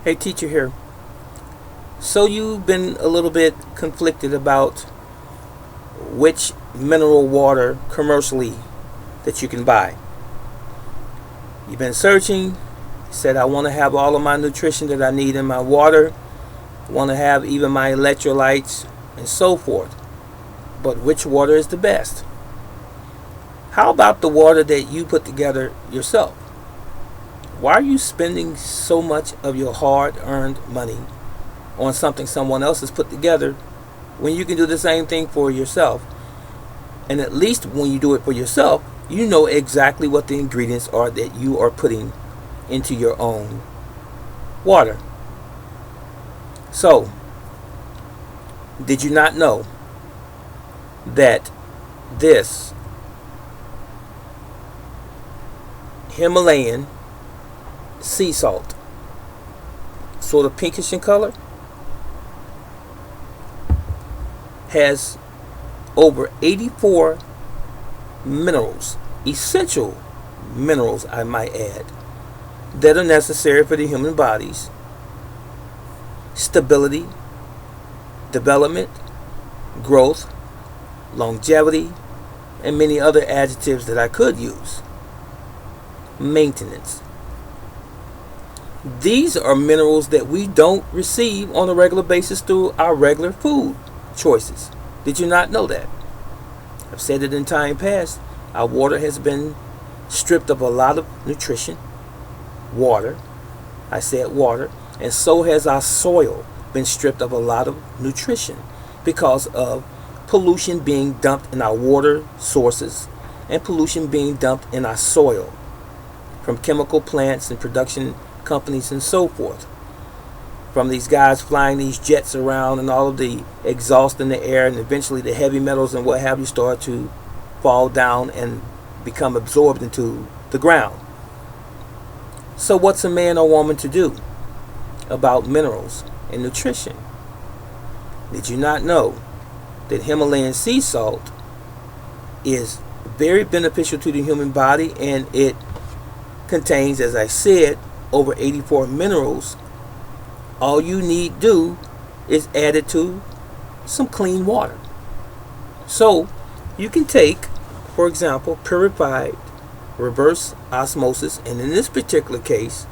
Hey, teacher here. So you've been a little bit conflicted about which mineral water commercially that you can buy. You've been searching, said I want to have all of my nutrition that I need in my water, want to have even my electrolytes and so forth. But which water is the best? How about the water that you put together yourself? Why are you spending so much of your hard-earned money on something someone else has put together when you can do the same thing for yourself? And at least when you do it for yourself, you know exactly what the ingredients are that you are putting into your own water. So, did you not know that this Himalayan sea salt, sort of pinkish in color, has over 84 minerals, essential minerals I might add, that are necessary for the human body's stability, development, growth, longevity, and many other adjectives that I could use. Maintenance. These are minerals that we don't receive on a regular basis through our regular food choices. Did you not know that? I've said it in time past. Our water has been stripped of a lot of nutrition. Water. I said water. And so has our soil been stripped of a lot of nutrition because of pollution being dumped in our water sources and pollution being dumped in our soil from chemical plants and production companies and so forth. From these guys flying these jets around and all of the exhaust in the air, and eventually the heavy metals and what have you start to fall down and become absorbed into the ground. So what's a man or woman to do about minerals and nutrition? Did you not know that Himalayan sea salt is very beneficial to the human body, and it contains, as I said, over 84 minerals? All you need do is add it to some clean water. So you can take, for example, purified reverse osmosis, and in this particular case,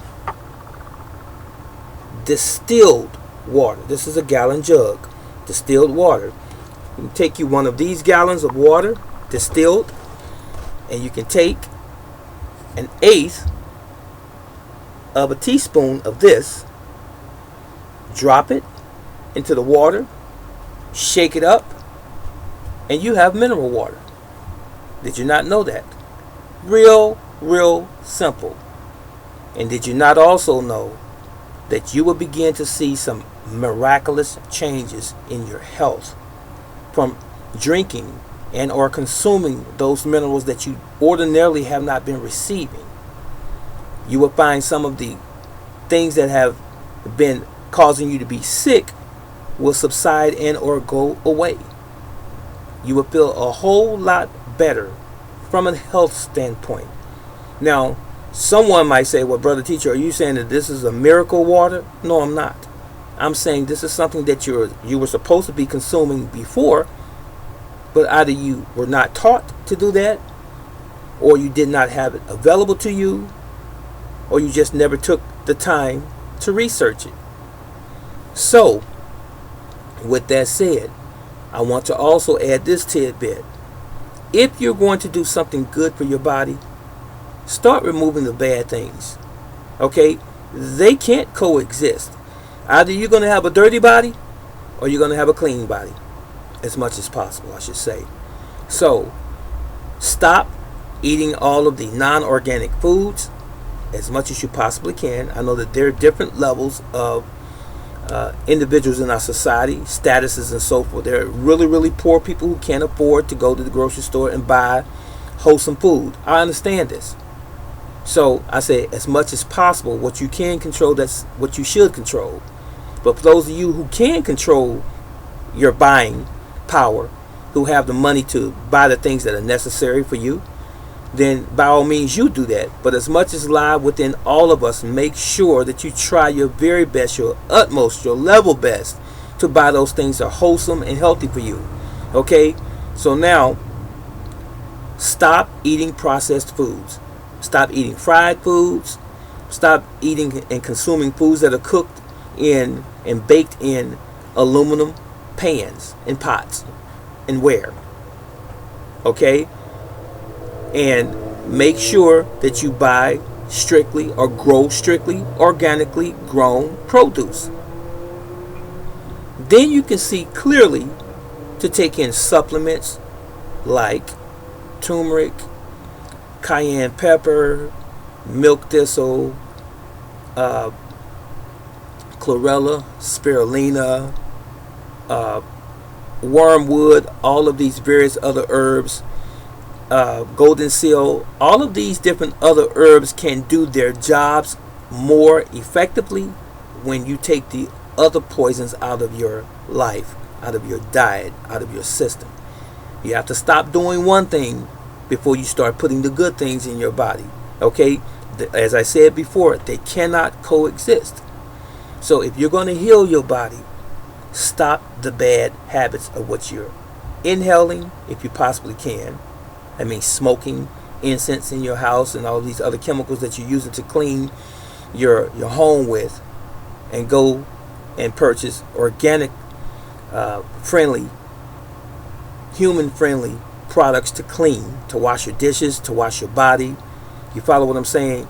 distilled water. This is a gallon jug, distilled water. You can take you one of these gallons of water, distilled, and you can take an eighth of a teaspoon of this, drop it into the water, shake it up, and you have mineral water. Did you not know that? Real simple. And did you not also know that you will begin to see some miraculous changes in your health from drinking and or consuming those minerals that you ordinarily have not been receiving? You will find some of the things that have been causing you to be sick will subside and or go away. You will feel a whole lot better from a health standpoint. Now, someone might say, well, brother teacher, are you saying that this is a miracle water? No, I'm not. I'm saying this is something that you were supposed to be consuming before, but either you were not taught to do that, or you did not have it available to you, or you just never took the time to research it. So, with that said, I want to also add this tidbit. If you're going to do something good for your body, start removing the bad things. Okay? They can't coexist. Either you're going to have a dirty body or you're going to have a clean body, as much as possible, I should say. So, stop eating all of the non-organic foods as much as you possibly can. I know that there are different levels of individuals in our society, statuses and so forth. There are really poor people who can't afford to go to the grocery store and buy wholesome food. I understand this. So I say, as much as possible, what you can control, that's what you should control. But for those of you who can control your buying power, who have the money to buy the things that are necessary for you, then by all means you do that. But as much as lies within all of us, make sure that you try your very best, your utmost, your level best to buy those things that are wholesome and healthy for you. Okay? So now, stop eating processed foods. Stop eating fried foods. Stop eating and consuming foods that are cooked in and baked in aluminum pans and pots and ware. Okay? And make sure that you buy strictly or grow strictly organically grown produce. Then you can see clearly to take in supplements like turmeric, cayenne pepper, milk thistle, chlorella, spirulina, wormwood, all of these various other herbs, golden seal. All of these different other herbs can do their jobs more effectively when you take the other poisons out of your life, out of your diet, out of your system. You have to stop doing one thing before you start putting the good things in your body. Okay? As I said before, they cannot coexist. So if you're going to heal your body, stop the bad habits of what you're inhaling, if you possibly can. I mean, smoking incense in your house and all these other chemicals that you're using to clean your home with, and go and purchase organic, friendly, human-friendly products to clean, to wash your dishes, to wash your body. You follow what I'm saying?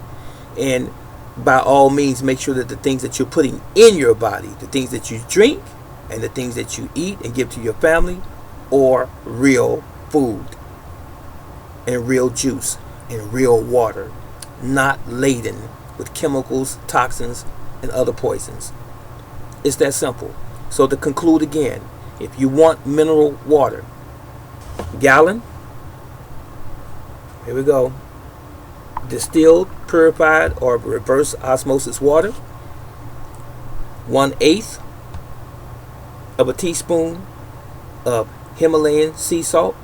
And by all means, make sure that the things that you're putting in your body, the things that you drink and the things that you eat and give to your family, are real food and real juice and real water, not laden with chemicals, toxins, and other poisons. It's that simple. So to conclude again, if you want mineral water, gallon, here we go, distilled, purified, or reverse osmosis water, 1/8 of a teaspoon of Himalayan sea salt.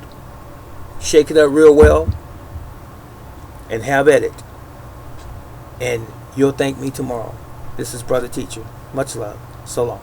Shake it up real well and have at it. And you'll thank me tomorrow. This is Brother Teacher. Much love. So long.